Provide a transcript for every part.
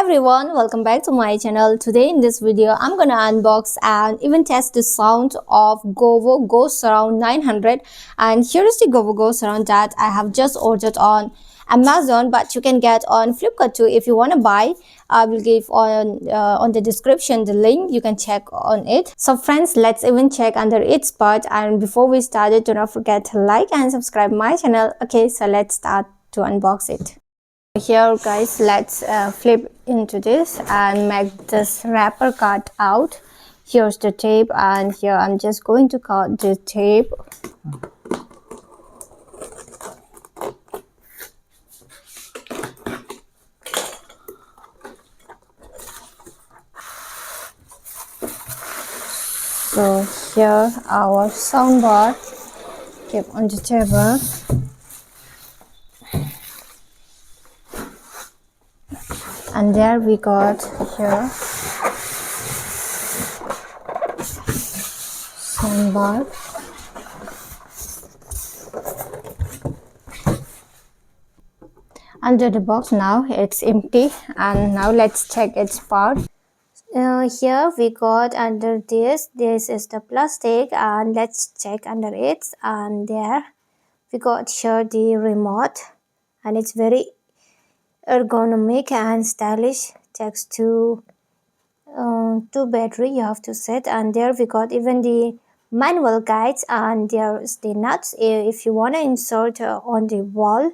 everyone, welcome back to my channel. Today in this video I'm gonna unbox and even test the sound of GOVO GoSurround 900, and here is the GOVO GoSurround that I have just ordered on Amazon, but you can get on Flipkart too if you want to buy. I will give on the description the link, you can check on it. So friends, let's even check under its part, and before we start it, do not forget to like and subscribe my channel. Okay, so let's start to unbox it. Here guys, let's flip into this and make this wrapper cut out. Here's the tape, and here I'm just going to cut the tape. So here our soundbar, keep on the table. And there we got here soundbar. Under the box now it's empty, and now let's check its part. Here we got under this is the plastic, and let's check under it. And there we got here the remote, and it's very ergonomic and stylish. Takes two battery you have to set. And there we got even the manual guides, and there's the nuts if you want to insert on the wall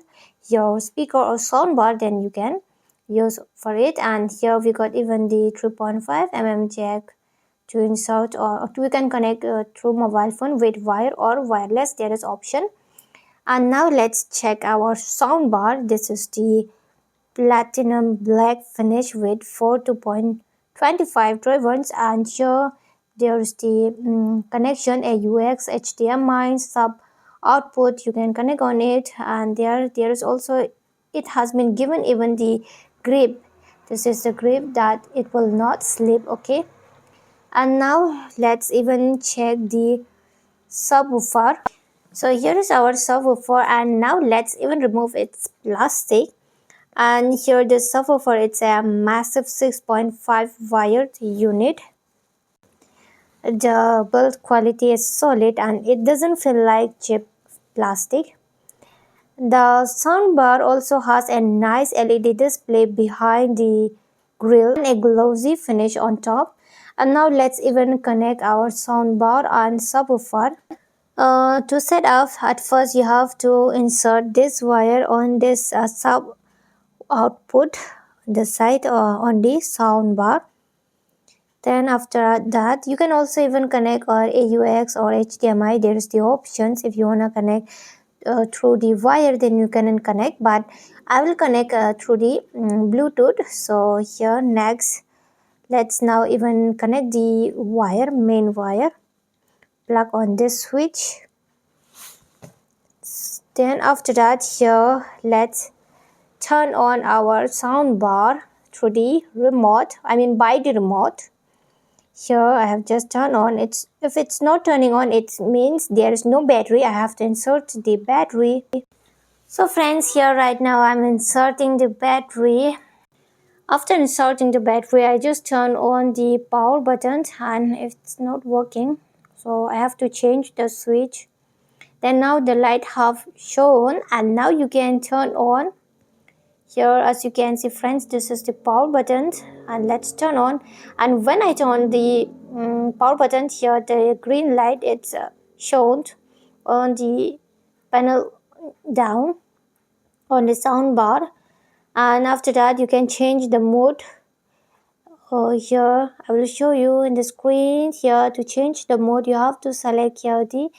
your speaker or soundbar, then you can use for it. And here we got even the 3.5 mm jack to insert, or we can connect through mobile phone with wire or wireless, there is option. And now let's check our soundbar. This is the platinum black finish with 42.25 drivers, and here there's the connection AUX HDMI sub output, you can connect on it. And there is also, it has been given even the grip. This is the grip that it will not slip. Okay, and now let's even check the subwoofer. So here is our subwoofer, and now let's even remove its plastic. And here the subwoofer, it's a massive 6.5 wired unit. The build quality is solid and it doesn't feel like cheap plastic. The soundbar also has a nice LED display behind the grill and a glossy finish on top. And now let's even connect our soundbar and subwoofer. To set up, at first you have to insert this wire on this sub output the side on the soundbar. Then after that you can also even connect AUX or HDMI. There is the options. If you want to connect through the wire, then you can connect, but I will connect through the Bluetooth. So here next, let's now even connect the wire, main wire, plug on this switch. Then after that, here let's turn on our soundbar through the remote, by the remote. Here I have just turned on. If it's not turning on, it means there is no battery. I have to insert the battery. So friends, here right now I'm inserting the battery. After inserting the battery, I just turn on the power button, and it's not working, so I have to change the switch. Then now the light have shown, and now you can turn on. Here, as you can see friends, this is the power button, and let's turn on. And when I turn the power button, here the green light, it's shown on the panel down on the soundbar. And after that you can change the mode. Here I will show you in the screen. Here to change the mode, you have to select here the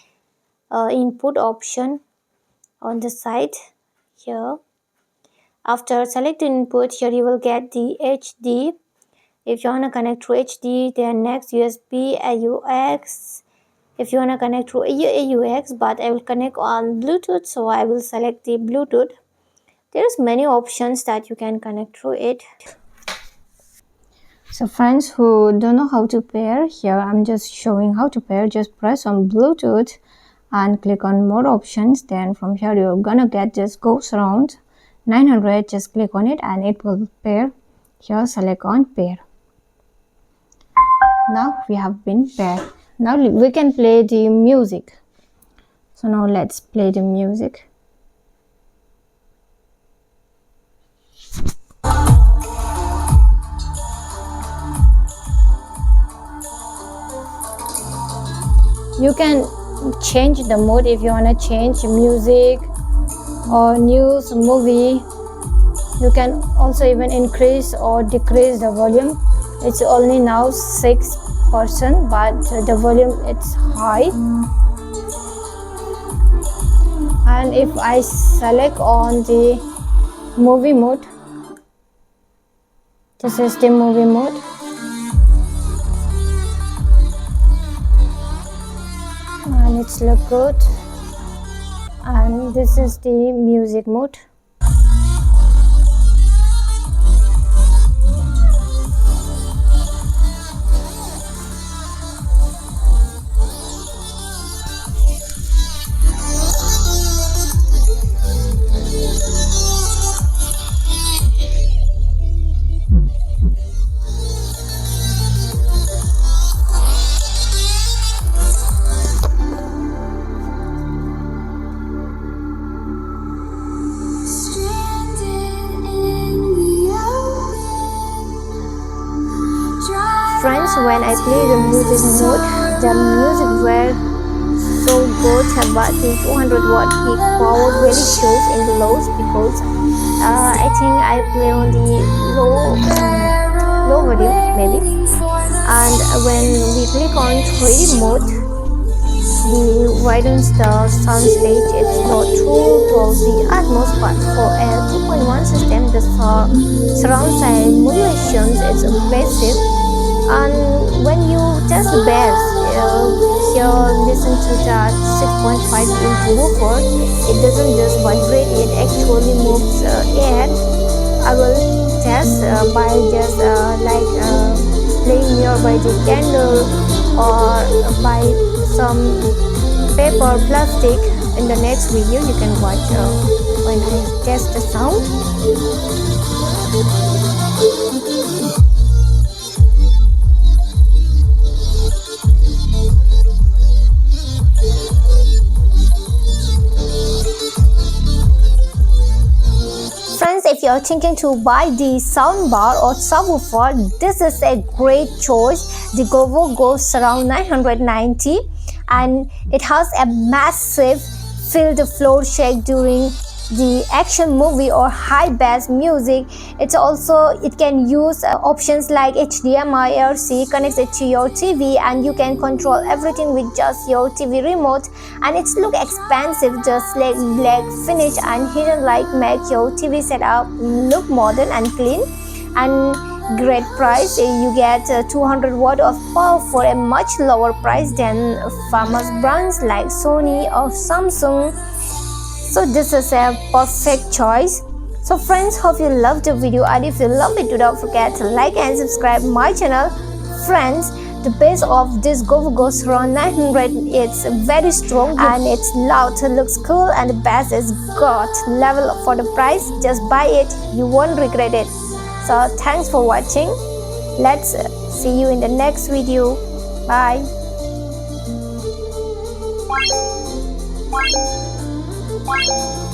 input option on the side. Here after selecting input, here you will get the HD. If you want to connect through HD, then next USB AUX. If you want to connect through AUX, but I will connect on Bluetooth, so I will select the Bluetooth. There's many options that you can connect through it. So friends who don't know how to pair, here I'm just showing how to pair. Just press on Bluetooth and click on more options. Then from here you're gonna get this GOVO GoSurround 900. Just click on it and it will pair. Here select on pair. Now we have been paired. Now we can play the music. So now let's play the music. You can change the mode if you want to change music or news, movie. You can also even increase or decrease the volume. It's only now 6%, but the volume it's high. And if I select on the movie mode, this is the movie mode. And it's look good. And this is the music mode. Friends, when I play the music mode, the music were so good, but the 200 watt peak power really shows in the lows because I think I play on the low volume maybe. And when we click on 3D mode, the widens the sound stage. It's not true to the Atmos, but for a 2.1 system, the surround sound modulations is impressive. And when you test the bass, here listen to that 6.5 inch woofer, it doesn't just vibrate, it actually moves air. I will test by just playing nearby the candle or by some paper plastic. In the next video you can watch when I test the sound. Friends, if you're thinking to buy the soundbar or subwoofer, this is a great choice. The GOVO GoSurround 990, and it has a massive feel the floor shake during the action movie or high bass music. It can use options like HDMI, RC, connects it to your TV, and you can control everything with just your TV remote. And it's look expensive, just like black finish and hidden light make your TV setup look modern and clean. And great price, you get 200 watt of power for a much lower price than famous brands like Sony or Samsung. So this is a perfect choice. So friends, hope you loved the video, and if you love it, do not forget to like and subscribe my channel. Friends, the bass of this GOVO GoSurround 900, it's very strong and it's loud, it looks cool, and the bass is got level for the price. Just buy it, you won't regret it. So thanks for watching. Let's see you in the next video. Bye. Bye.